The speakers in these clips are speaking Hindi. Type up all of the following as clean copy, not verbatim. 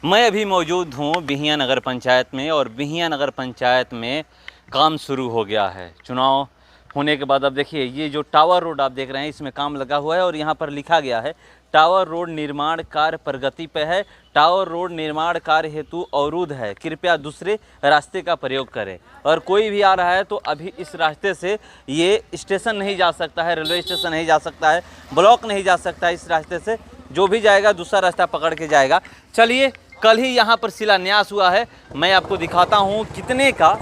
मैं अभी मौजूद हूँ बिहियां नगर पंचायत में और बिहियां नगर पंचायत में काम शुरू हो गया है। चुनाव होने के बाद अब देखिए ये जो टावर रोड आप देख रहे हैं इसमें काम लगा हुआ है और यहाँ पर लिखा गया है टावर रोड निर्माण कार्य प्रगति पे है। टावर रोड निर्माण कार्य हेतु अवरुद्ध है, कृपया दूसरे रास्ते का प्रयोग करें। और कोई भी आ रहा है तो अभी इस रास्ते से ये स्टेशन नहीं जा सकता है, रेलवे स्टेशन नहीं जा सकता है, ब्लॉक नहीं जा सकता है। इस रास्ते से जो भी जाएगा दूसरा रास्ता पकड़ के जाएगा। चलिए, कल ही यहाँ पर शिलान्यास हुआ है, मैं आपको दिखाता हूँ कितने का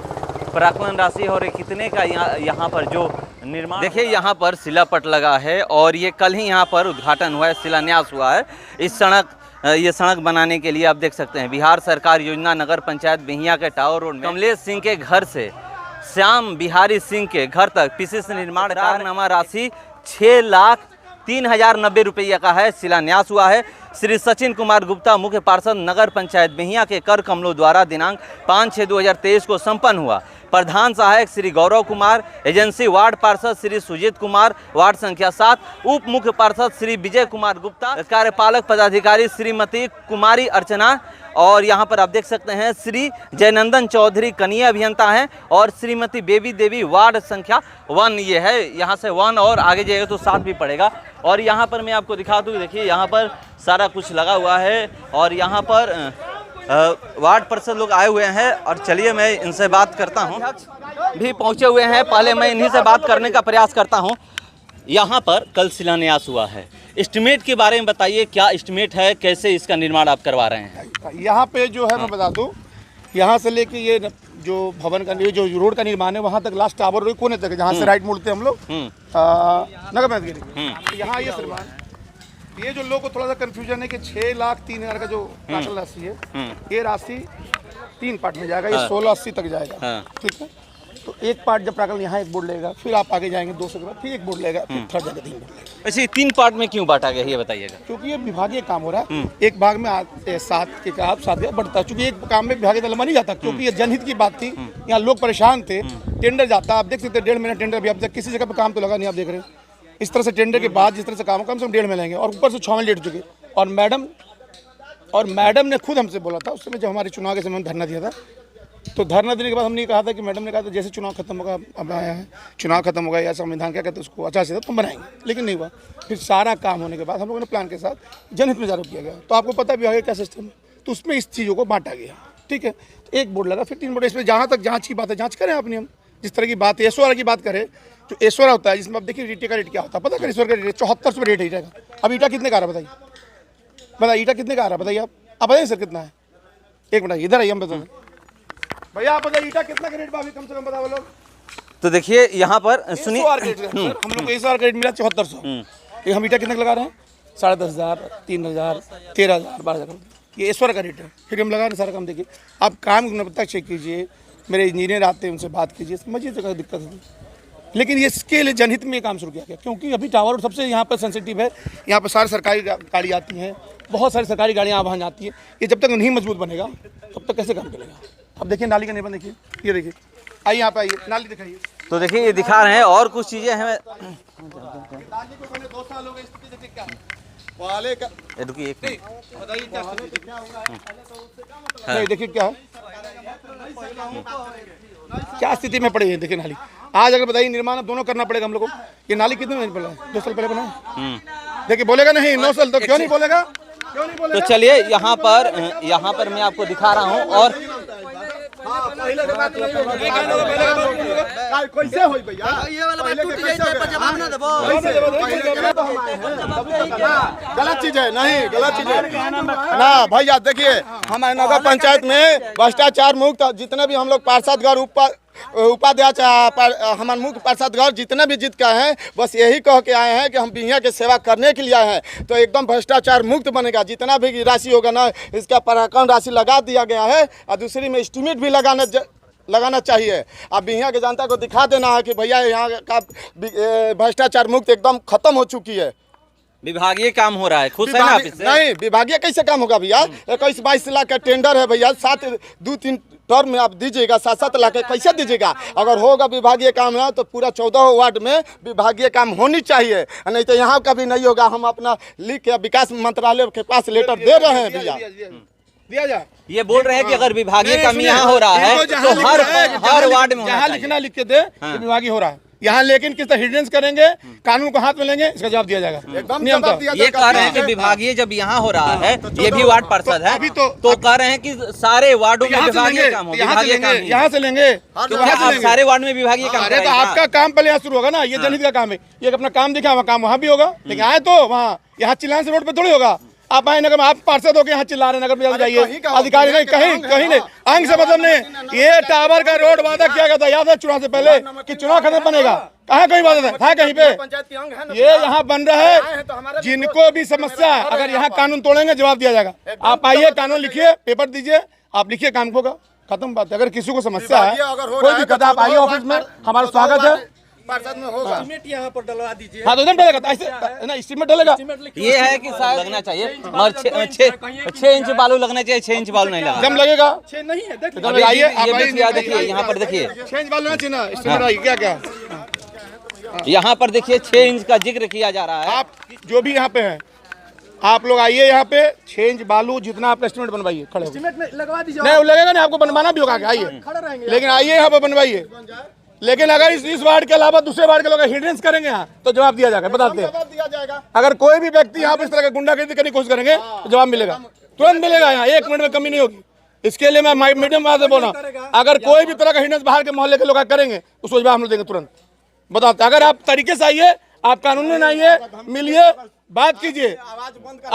प्राक्कलन राशि और कितने का यहाँ पर जो निर्माण। देखिए यहाँ पर शिलापट लगा है और ये कल ही यहाँ पर उद्घाटन हुआ है, शिलान्यास हुआ है। इस ये सड़क बनाने के लिए आप देख सकते हैं बिहार सरकार योजना नगर पंचायत बिहियां के टावर रोड में कमलेश सिंह के घर से श्याम बिहारी सिंह के घर तक पीसीसी निर्माण कार्यनामा राशि 6,03,090 रुपये का है। शिलान्यास हुआ है। श्री सचिन कुमार गुप्ता मुख्य पार्षद नगर पंचायत बिहियां के कर कमलों द्वारा दिनांक 5/6/2023 को संपन्न हुआ। प्रधान सहायक श्री गौरव कुमार, एजेंसी वार्ड पार्षद श्री सुजीत कुमार, वार्ड संख्या 7, उप मुख्य पार्षद श्री विजय कुमार गुप्ता, कार्यपालक पदाधिकारी श्रीमती कुमारी अर्चना और यहाँ पर आप देख सकते हैं श्री जयनंदन चौधरी कनीय अभियंता हैं और श्रीमती बेबी देवी वार्ड संख्या 1 ये है। यहाँ से 1 और आगे जाएगा तो 7 भी पड़ेगा। और यहाँ पर मैं आपको दिखा दूँ, देखिए यहाँ पर सारा कुछ लगा हुआ है और यहाँ पर वार्ड पार्षद लोग आए हुए हैं और चलिए मैं इनसे बात करता हूँ। भी पहुँचे हुए हैं, पहले मैं इन्हीं से बात करने का प्रयास करता हूँ। यहाँ पर कल शिलान्यास हुआ है, एस्टिमेट के बारे में बताइए, क्या एस्टिमेट है, कैसे इसका निर्माण आप करवा रहे हैं? यहाँ पे जो है मैं बता दूँ, यहाँ से लेके ये जो भवन का जो रोड का निर्माण है वहाँ तक लास्ट टावर रोड कोने तक है, जहाँ से राइट मुड़ते हम लोग नगर पंचायत यहाँ ये निर्माण। ये जो लोग को थोड़ा सा कंफ्यूजन है कि 6,03,000 का जो प्राक्कलन राशि है ये राशि 3 पार्ट में जाएगा, ये 1680 तक जाएगा। ठीक है, तो एक पार्ट जब प्राक्कलन यहाँ एक बोर्ड लेगा, फिर आप आगे जाएंगे 200 के बाद फिर एक बोर्ड लेगा, फिर थर्ड जगह 3 बोर्ड लेगा। ऐसे 3 पार्ट में क्यों बांटा गया ये बताइएगा? क्योंकि ये विभागीय काम हो रहा है। एक भाग में 7 के का 7 बढ़ता है, क्योंकि एक काम में विभागीय लंबा नहीं जाता, क्योंकि ये जनहित की बात थी। यहाँ लोग परेशान थे, टेंडर जाता, आप देख सकते 1.5 महीना टेंडर अभी अब तक किसी जगह पे काम तो लगा नहीं। आप देख रहे हैं इस तरह से टेंडर के बाद जिस तरह से काम कम से कम 1.5 महीने लगेंगे और ऊपर से 6 महीने लेट चुके। और मैडम ने खुद हमसे बोला था उस समय जब हमारे चुनाव के समय धरना दिया था, तो धरना देने के बाद हमने कहा था कि मैडम ने कहा था जैसे चुनाव खत्म होगा, अब आया है चुनाव खत्म होगा या संविधान क्या कहते हैं उसको आचार संहिता तुम बनाएंगे, लेकिन नहीं हुआ। फिर सारा काम होने के बाद हम लोगों ने प्लान के साथ जनहित में जारी किया गया। तो आपको पता भी होगा क्या सिस्टम है, तो उसमें इस चीज़ों को बांटा गया। ठीक है, तो एक बोर्ड लगा, फिर 3 बोर्ड। इसमें जहाँ तक जाँच की बात है जाँच करें अपनी, हम जिस तरह की बात है एसओआर की बात करें, जो एसओआर होता है जिसमें आप देखिए ईटे का रेट क्या होता है, पता कर एसओआर का रेट 7400 रेट है ईटा का। अब ईटा कितने का आ रहा है बताइए, ईटा कितने का आ रहा है बताइए आप बताइए सर कितना है? एक मिनट इधर आइए हम बता दें भैया, आप बताइए ईटा कितना का रेट बाकी कम से कम बताओ लोग। तो देखिए यहाँ पर सुनिए, हम लोग को एसओआर का रेट मिला 7400। हम ईटा कितने का लगा रहे हैं? 10,500, 3,000, 13,000, 12,000 ये एसओआर का रेट है। फिर हम लगा रहे हैं सारा काम। देखिए आप काम गुणवत्ता चेक कीजिए, मेरे इंजीनियर आते हैं उनसे बात कीजिए, समझिए तो क्या दिक्कत है। लेकिन ये स्केल जनहित में काम शुरू किया गया, क्योंकि अभी टावर सबसे यहाँ पर सेंसिटिव है। यहाँ पर सारी सरकारी गाड़ी आती हैं, बहुत सारी सरकारी गाड़ियाँ वहाँ जाती है। ये जब तक नहीं मजबूत बनेगा तब तक कैसे काम चलेगा? अब देखिए नाली का निर्माण देखिए, ये देखिए, आइए यहाँ पे आइए, नाली दिखाइए। तो देखिए ये दिखा रहे हैं और कुछ चीज़ें हमें 2 साल हो गए, स्थिति देखिए क्या वाले का। रुकिए एक बताइए क्या देखिए क्या है, क्या स्थिति में पड़ी है। देखिए नाली आज अगर बताइए निर्माण दोनों करना पड़ेगा हम लोग को। ये नाली कितने महीने पहले 2 साल पहले बना? देखिए बोलेगा नहीं 9 साल तो क्यों नहीं बोलेगा, क्यों नहीं बोलेगा? तो चलिए यहाँ पर मैं आपको दिखा रहा हूँ और कैसे होई भैया, ये वाला बात टूट जाए तो जवाब ना देबो। गलत चीज है, नहीं गलत चीज है ना भैया। देखिए हमारे नगर पंचायत में भ्रष्टाचार मुक्त जितने भी हम लोग पार्षदगण उपाध्यक्ष हमारे मुख्य पार्षदगण जितने भी जीत के आए हैं, बस यही कह के आए हैं कि हम बिहियां की सेवा करने के लिए आए हैं। तो एकदम भ्रष्टाचार मुक्त बनेगा। जितना भी राशि होगा ना, इसका प्राक्कलन राशि लगा दिया गया है और दूसरी में एस्टिमेट भी लगाना चाहिए। अब बिहियां की जनता को दिखा देना है कि भैया यहाँ का भ्रष्टाचार मुक्त एकदम खत्म हो चुकी है। विभागीय काम हो रहा है, खुश है ना आप इससे? नहीं, विभागीय कैसे काम होगा भैया? 21-22 लाख का टेंडर है भैया, 2-3 टर्म में आप दीजिएगा, 7-7 लाख कैसे दीजिएगा? अगर होगा विभागीय काम ना तो पूरा 14 वार्ड में विभागीय काम होनी चाहिए, नहीं तो यहाँ का भी नहीं होगा। हम अपना लिख के विकास मंत्रालय के पास लेटर दे रहे हैं भैया। दिया जा। ये बोल रहे हैं कि अगर विभागीय नहीं, काम सुनिए, यहाँ हो रहा है इनको जहाँ तो हर लिखना है, हर वार्ड में होना जहाँ चाहिए। लिखना लिख के दे कि विभागीय हो रहा है यहाँ, लेकिन किस तरह हिडनेस करेंगे, कानून को हाथ में लेंगे, इसका जवाब दिया जाएगा। नियम था। ये कह रहे हैं कि विभागीय जब यहाँ हो रहा है, ये भी वार्ड पार्षद है, अभी तो कह रहे हैं कि सारे वार्डों में यहाँ से विभागीय लेंगे, काम हो, यहाँ से विभागीय काम लेंगे, ही। यहाँ से लेंगे, तो क्या आप सारे वार्ड में विभागीय काम अरे तो कराएंगे? आपका काम पहले यहाँ शुरू होगा ना, ये जनहित का काम है, ये अपना काम दिखा, वहाँ काम वहाँ भी होगा, लेकिन आए तो वहाँ यहाँ चिल्लाने से रोड पे थोड़ी होगा। आप आए नगर में, आप पार्षद होकर यहाँ चिल्ला रहे, नगर में जाइए, अधिकारी नहीं, कहीं नहीं, अंग से मतलब नहीं। ये टावर का रोड वादा किया गया था, याद है चुनाव से पहले कि चुनाव खत्म बनेगा, कहाँ कहीं वादा था कहीं पे, ये यहाँ बन रहा है। जिनको भी समस्या है, अगर यहाँ कानून तोड़ेंगे जवाब दिया जाएगा। आप आइए, कानून लिखिए, पेपर दीजिए, आप लिखिए, काम होगा, खत्म बात है। अगर किसी को समस्या है, कोई दिक्कत है, आप आइए ऑफिस में, हमारा स्वागत है। पार्षद में होगा, एस्टीमेट यहाँ पर डलवा दीजिए। हाँ तो एकदम डलेगा, ऐसे ना एस्टीमेट डलेगा। ये है कि शायद लगना चाहिए, मगर 6 इंच बालू लगना चाहिए, 6 इंच बालू नहीं लगा। एकदम लगेगा, नहीं है, देखिए एकदम आइए, आप ये आइए, देखिए, देखिए यहाँ पर देखिए, चेंज वाला चाहिए ना, एस्टीमेट आइए, क्या क्या यहाँ पर देखिए 6 इंच का जिक्र किया जा रहा है। आप जो भी यहाँ पे हैं, आप लोग आइए यहाँ पे, 6 इंच बालू जितना आप एस्टीमेट बनवाइए, खड़े होकर। एस्टीमेट में लगवा दीजिए। नहीं वो लगेगा नहीं, आपको बनवाना भी होगा, आइए, खड़े रहेंगे, लेकिन आइए यहाँ पे बनवाइए। लेकिन अगर इस वार्ड के अलावा दूसरे वार्ड के लोग हिडनेस करेंगे यहाँ, तो जवाब दिया जाएगा, बताते हैं। दिया जाएगा। अगर कोई भी व्यक्ति यहाँ पे इस तरह का गुंडागर्दी करने की कोशिश करेंगे तो जवाब मिलेगा, तुरंत मिलेगा, यहाँ 1 मिनट में कमी नहीं होगी। इसके लिए मैं मीडियम बात से बोल रहा हूँ, अगर कोई भी तरह का हिडनेस बाहर के मोहल्ले के लोग करेंगे उसको जवाब हम लोग देंगे तुरंत, बताते। अगर आप तरीके से आइए, आप कानून में आइए, मिलिए, बात कीजिए,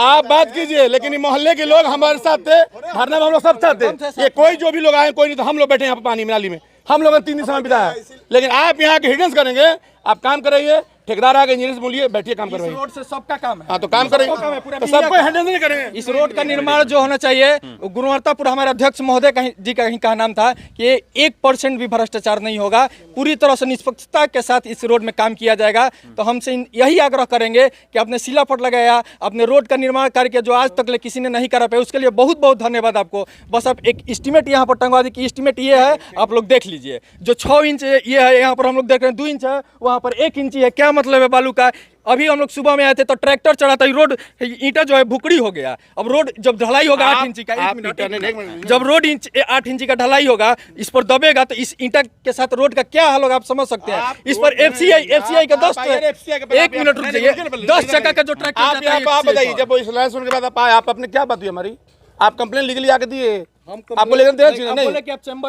आप बात कीजिए, लेकिन ये मोहल्ले के लोग हमारे साथ थे, धरना में हम लोग सब साथ थे। ये कोई जो भी लोग आए, कोई नहीं, तो हम लोग बैठे यहाँ पे पानी में, नाली में, हम लोगों ने 3 दिन समय बिताया। लेकिन आप यहाँ के हिडनेस करेंगे, आप काम कराइए, ठेकेदार आगे इंजीनियर बोलिए, बैठिए, काम करवाइए। रोड से सबका काम है। हाँ तो काम करेंगे, तो सबको हिडनेस नहीं करेंगे। इस रोड का निर्माण जो होना चाहिए, गुणवत्तापुर हमारे अध्यक्ष महोदय जी का कहा नाम था कि 1% भी भ्रष्टाचार नहीं होगा, पूरी तरह से निष्पक्षता के साथ इस रोड में काम किया जाएगा। तो हमसे यही आग्रह करेंगे कि आपने शिलापट लगाया, अपने रोड का निर्माण करके जो आज तक किसी ने नहीं करा पाया, उसके लिए बहुत बहुत धन्यवाद आपको। बस आप एक एस्टीमेट यहाँ पर टंगवा दी कि एस्टीमेट ये है, आप लोग देख लीजिए। जो 6 इंच ये है, यहाँ पर हम लोग देख रहे हैं 2 इंच है, वहाँ पर 1 इंच है, क्या मतलब है बालू का। अभी हम लोग सुबह में आए थे तो ट्रैक्टर चढ़ा था, रोड ईंटा जो है भुकड़ी हो गया। अब रोड जब ढलाई होगा 8 इंची का, एक मिनट, जब रोड 8 इंची का ढलाई होगा, इस पर दबेगा तो इस ईंटा के साथ रोड का क्या हाल होगा आप समझ सकते हैं। इस पर एफसीआई का 10, 1 मिनट रुक जाइए, 10 चक्का का जो ट्रैक्टर आप यहाँ पे आप बताइए, जब वो इस लाइसेंस के बाद आप आए, आप अपने क्या बात हुई हमारी, आप कंप्लेन लीगली आके दिए, आपको लेकर देना चाहिए नहीं,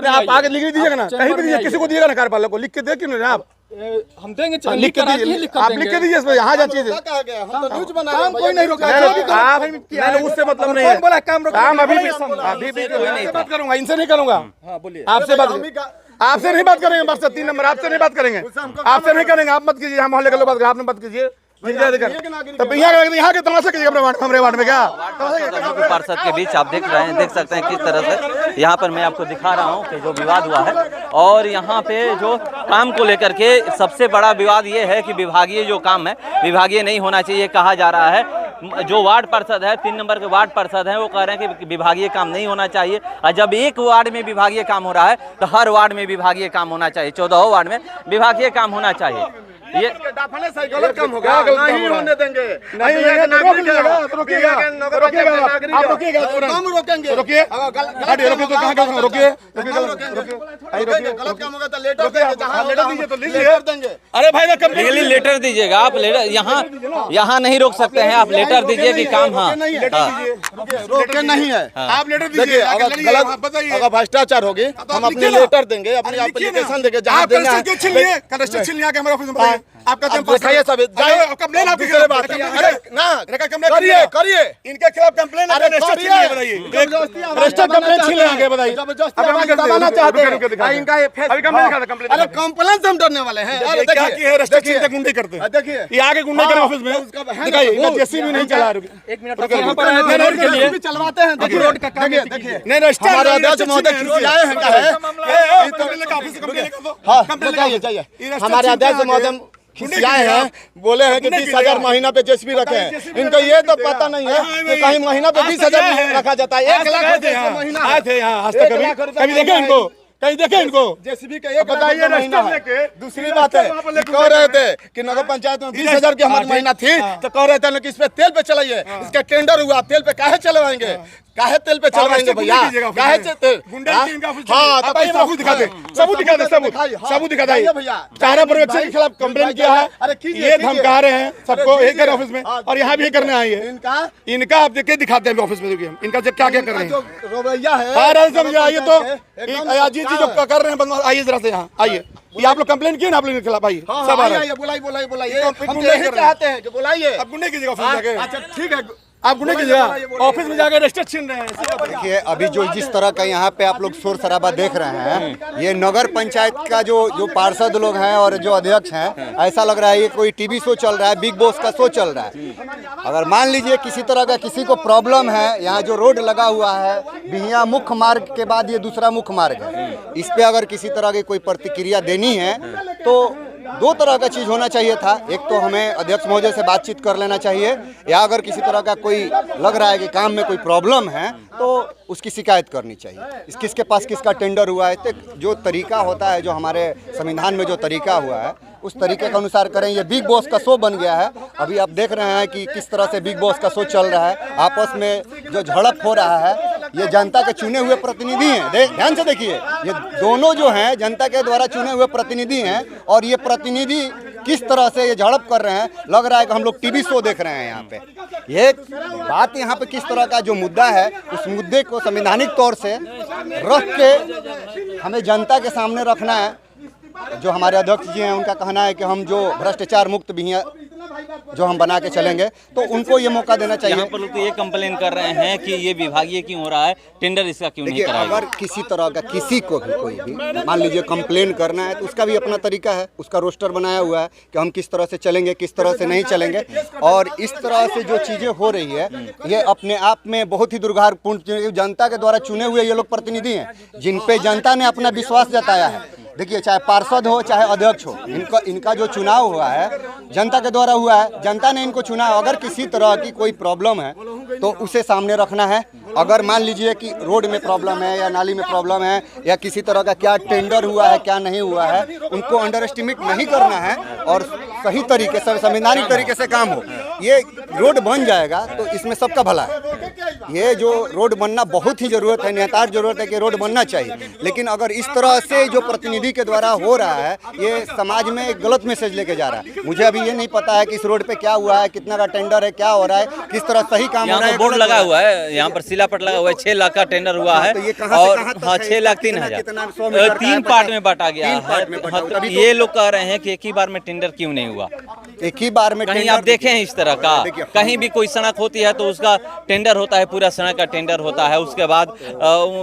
आप आगे लिख दीजिएगा ना, कहीं भी दीजिए, किसी को दिएगा ना, कार्यपालक को लिख के दे, क्यों नहीं आप हम देंगे, लिख के दीजिए, आप लिख के दीजिए, इसमें यहाँ जांचिए। काम कोई नहीं रोका, आप उससे मतलब नहीं है, बोला काम रोका, काम अभी भी बात करूंगा, इनसे नहीं करूंगा, आपसे बात, आपसे नहीं बात करेंगे, बस 3 नंबर आपसे नहीं बात करेंगे, आपसे नहीं करेंगे, आप मत कीजिए, हम मोहल्ले के लोग बात करें, आपने मत कीजिए। तो यहाँ के तमाशा कीजिए हमारे वार्ड में, क्या पार्षद के बीच आप देख सकते हैं किस तरह से यहाँ पर मैं आपको दिखा रहा हूँ कि जो विवाद हुआ है। और यहाँ पे जो काम को लेकर के सबसे बड़ा विवाद ये है कि विभागीय जो काम है, विभागीय नहीं होना चाहिए कहा जा रहा है। जो वार्ड पार्षद है, 3 नंबर के वार्ड पार्षद हैं, वो कह रहे हैं कि विभागीय काम नहीं होना चाहिए। और जब एक वार्ड में विभागीय काम हो रहा है तो हर वार्ड में विभागीय काम होना चाहिए, 14 वार्ड में विभागीय काम होना चाहिए। ये गलत काम होगा, नहीं होने देंगे, नहीं रोक लीजिएगा, रोकिएगा, आप रोकिएगा, रोकेंगे, रोकिए, हटिए, रोकिए, तो कहाँ रोकिए, रोकिए, गलत काम होगा तो लेटर दीजिए, तो लीजिए देंगे। अरे भाई ना लीगली लेटर दीजिएगा आप, लेटर यहाँ नहीं रोक सकते हैं, आप लेटर दीजिए कि काम, हाँ रोके नहीं है, आप लेटर दीजिए। अगर भ्रष्टाचार होगी हम अपने लेटर देंगे, अपनी एप्लीकेशन देंगे, जहाँ देना है। कंस्ट्रक्शन लिया के हमारे ऑफिस में आपका दिखाइए सब, कंप्लेन आप दूसरे बात करिए, करिए इनके खिलाफ कंप्लेन रजिस्टर्ड कंप्लेन छीन आगे बताइए, दबाना चाहते हैं इनका। अरे कंप्लेन से हम डरने वाले हैं, क्या की है, रजिस्ट्रेशन से गुंडे करते हैं, देखिए ये आगे गुंडे कर ऑफिस में दिखाइए, जेसीबी नहीं चला, 1 मिनट रोड के लिए चलवाते हैं, देखिए रोड का काम, देखिए नहीं रजिस्टर हमारे अध्यक्ष महोदय खिसियाए हैं, हमारे अध्यक्ष महोदय खिसियाए हैं, बोले हैं कि 20,000 महीना पे जेसीबी रखे हैं। इनको ये तो पता नहीं है कि कहीं महीना पे 20,000 रखा जाता है, 1 लाख आए थे यहाँ आज तक कभी देखे इनको, कहीं देखे इनको जेसीबी का 1 बताइए महीना है। दूसरी बात है, कह रहे थे कि नगर पंचायत में 20,000 की हमारी महीना थी, तो कह रहे थे कि इस पे तेल पे चलाइए, इसका टेंडर हुआ, तेल पे काहे चलवाएंगे। काहे तेल पे चल रहे हैं भैया, काहे तेल गुंडा इनका ऑफिस सबूत दिखा दे, सबूत दिखा दे, सबूत दिखा दे। चारा पर्यवेक्षक के खिलाफ कंप्लेन किया है, ये धमका रहे हैं सबको एक ऑफिस में, और यहाँ भी करने आई है। इनका आप देखिए दिखाते हैं ऑफिस में, देखिए इनका क्या क्या कर रहे हैं, रवैया है। आइए तो अजीत जी जो कर रहे हैं, आइए जरा से यहाँ आइए। ये आप लोग कंप्लेन किए ना आप लोगों के खिलाफ, आइए सब आ रहे हैं। बुलाइए, हम यही चाहते हैं कि बुलाइए। अब गुंडे कीजिएगा ऑफिस जाके, अच्छा ठीक है, आप गुंडे कीजिएगा ऑफिस में जाकर रजिस्टर छीन रहे हैं। देखिए अभी जो जिस तरह का यहाँ पे आप लोग शोर शराबा देख रहे हैं, ये नगर पंचायत का जो पार्षद लोग हैं और जो अध्यक्ष हैं, ऐसा लग रहा है ये कोई टीवी शो चल रहा है, बिग बॉस का शो चल रहा है। अगर मान लीजिए किसी तरह का किसी को प्रॉब्लम है, यहाँ जो रोड लगा हुआ है बिहिया मुख्य मार्ग के बाद ये दूसरा मुख्य मार्ग है, इस पे अगर किसी तरह की कोई प्रतिक्रिया देनी है तो दो तरह का चीज़ होना चाहिए था। एक तो हमें अध्यक्ष महोदय से बातचीत कर लेना चाहिए, या अगर किसी तरह का कोई लग रहा है कि काम में कोई प्रॉब्लम है तो उसकी शिकायत करनी चाहिए। किसके पास किसका टेंडर हुआ है, तो जो तरीका होता है, जो हमारे संविधान में जो तरीका हुआ है उस तरीके के अनुसार करें। ये बिग बॉस का शो बन गया है। अभी आप देख रहे हैं कि किस तरह से बिग बॉस का शो चल रहा है, आपस में जो झड़प हो रहा है, ये जनता के चुने हुए प्रतिनिधि हैं। ध्यान से देखिए, ये दोनों जो हैं जनता के द्वारा चुने हुए प्रतिनिधि हैं, और ये प्रतिनिधि किस तरह से ये झड़प कर रहे हैं, लग रहा है कि हम लोग टीवी शो देख रहे हैं यहाँ पे। ये बात यहाँ पे किस तरह का जो मुद्दा है, उस मुद्दे को संवैधानिक तौर से रख के हमें जनता के सामने रखना है। जो हमारे अध्यक्ष जी हैं उनका कहना है कि हम जो भ्रष्टाचार मुक्त बिहिया जो हम बना के चलेंगे, तो उनको ये मौका देना चाहिए। यहाँ पर लोग तो ये कंप्लेन कर रहे हैं कि ये विभागीय क्यों हो रहा है, टेंडर इसका क्यों नहीं कराया। अगर किसी तरह का किसी को भी कोई भी मान लीजिए कंप्लेन करना है तो उसका भी अपना तरीका है, उसका रोस्टर बनाया हुआ है कि हम किस तरह से चलेंगे, किस तरह से नहीं चलेंगे। और इस तरह से जो चीज़ें हो रही है ये अपने आप में बहुत ही दुर्भाग्यपूर्ण। जनता के द्वारा चुने हुए ये लोग प्रतिनिधि हैं, जिन पे जनता ने अपना विश्वास जताया है। देखिए चाहे पार्षद हो चाहे अध्यक्ष हो, इनका जो चुनाव हुआ है जनता के द्वारा हुआ है, जनता ने इनको चुना। अगर किसी तरह की कोई प्रॉब्लम है तो उसे सामने रखना है। अगर मान लीजिए कि रोड में प्रॉब्लम है या नाली में प्रॉब्लम है या किसी तरह का क्या टेंडर हुआ है क्या नहीं हुआ है, उनको अंडर एस्टिमेट नहीं करना है और सही तरीके से संवैधानिक तरीके से काम हो। ये रोड बन जाएगा तो इसमें सबका भला है। ये जो रोड बनना बहुत ही ज़रूरत है, निहतार ज़रूरत है कि रोड बनना चाहिए। लेकिन अगर इस तरह से जो प्रतिनिधि के द्वारा हो रहा है, ये समाज में एक गलत मैसेज लेके जा रहा है। मुझे अभी ये नहीं पता है कि इस रोड पे क्या हुआ है, कितना का टेंडर है, क्या हो रहा है, किस तरह सही काम हो रहा है। बोर्ड लगा हुआ है, यहाँ पर शिलापट लगा हुआ है, 6 लाख का टेंडर हुआ है। और हाँ 6,03,000 3 पार्ट में बांटा गया है। ये लोग कह रहे हैं कि एक ही बार में टेंडर क्यों नहीं हुआ। एक ही बार में कहीं आप देखें इस तरह का, कहीं भी कोई सड़क होती है तो उसका टेंडर होता है, पूरा सड़क का टेंडर होता है, उसके बाद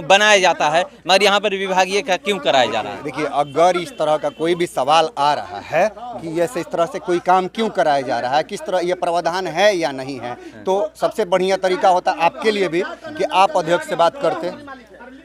बनाया जाता है। मगर यहाँ पर विभागीय का क्यों कराया जा रहा है। देखिए अगर इस तरह का कोई भी सवाल आ रहा है कि ऐसे इस तरह से कोई काम क्यों कराया जा रहा है, किस तरह ये प्रावधान है या नहीं है, तो सबसे बढ़िया तरीका होता आपके लिए भी कि आप अध्यक्ष से बात करते,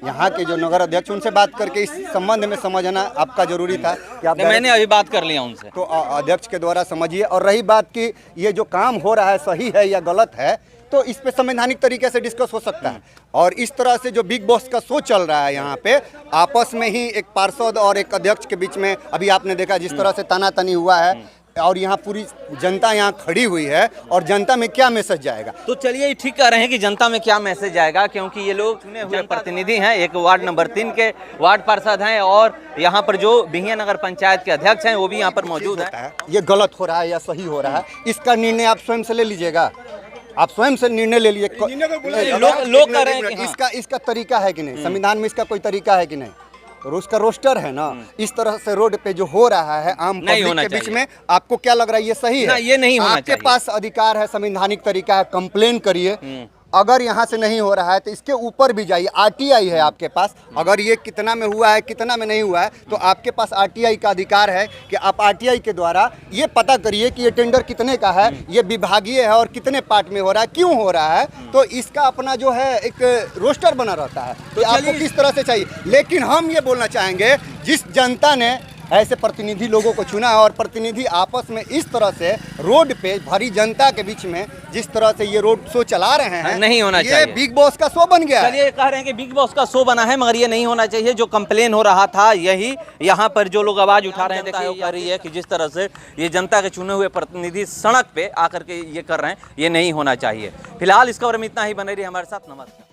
यहाँ के जो नगर अध्यक्ष उनसे बात करके इस संबंध में समझना आपका जरूरी था कि आप मैंने अभी बात कर लिया उनसे, तो अध्यक्ष के द्वारा समझिए। और रही बात कि ये जो काम हो रहा है सही है या गलत है, तो इस पे संवैधानिक तरीके से डिस्कस हो सकता है। और इस तरह से जो बिग बॉस का शो चल रहा है यहाँ पे, आपस में ही एक पार्षद और एक अध्यक्ष के बीच में अभी आपने देखा जिस तरह से तानातनी हुआ है, और यहाँ पूरी जनता यहाँ खड़ी हुई है, और जनता में क्या मैसेज जाएगा। तो चलिए ठीक कह रहे हैं कि जनता में क्या मैसेज जाएगा, क्योंकि ये लोग चुने हुए प्रतिनिधि हैं, एक वार्ड नंबर 3 के वार्ड पार्षद हैं, और यहाँ पर जो बिहिया नगर पंचायत के अध्यक्ष हैं वो भी यहाँ पर मौजूद है। ये गलत हो रहा है या सही हो रहा है, इसका निर्णय आप स्वयं से ले लीजिएगा। आप स्वयं से निर्णय ले लीजिए। लोग कह रहे हैं कि इसका तरीका है कि नहीं, संविधान में इसका कोई तरीका है कि नहीं, और उसका रोस्टर है ना। इस तरह से रोड पे जो हो रहा है आम पब्लिक के बीच में, आपको क्या लग रहा है ये सही है? ये नहीं होना चाहिए। आपके पास अधिकार है, संवैधानिक तरीका है, कंप्लेन करिए। अगर यहाँ से नहीं हो रहा है तो इसके ऊपर भी जाइए, आरटीआई है आपके पास। अगर ये कितना में हुआ है कितना में नहीं हुआ है, तो आपके पास आरटीआई का अधिकार है कि आप आरटीआई के द्वारा ये पता करिए कि ये टेंडर कितने का है, ये विभागीय है और कितने पार्ट में हो रहा है, क्यों हो रहा है। तो इसका अपना जो है एक रोस्टर बना रहता है, तो आपको किस तरह से चाहिए। लेकिन हम ये बोलना चाहेंगे, जिस जनता ने ऐसे प्रतिनिधि लोगों को चुना है, और प्रतिनिधि आपस में इस तरह से रोड पे भरी जनता के बीच में जिस तरह से ये रोड शो चला रहे हैं, नहीं होना चाहिए। ये बिग बॉस का शो बन गया है। चलिए कह रहे हैं कि बिग बॉस का शो बना है, मगर ये नहीं होना चाहिए। जो कंप्लेन हो रहा था यही, यहाँ पर जो लोग आवाज उठा रहे हैं, देखिए कह रही है कि जिस तरह से ये जनता के चुने हुए प्रतिनिधि सड़क पे आकर के ये कर रहे हैं, ये नहीं होना चाहिए। फिलहाल इस खबर में इतना ही। बने रहिए हमारे साथ। नमस्कार।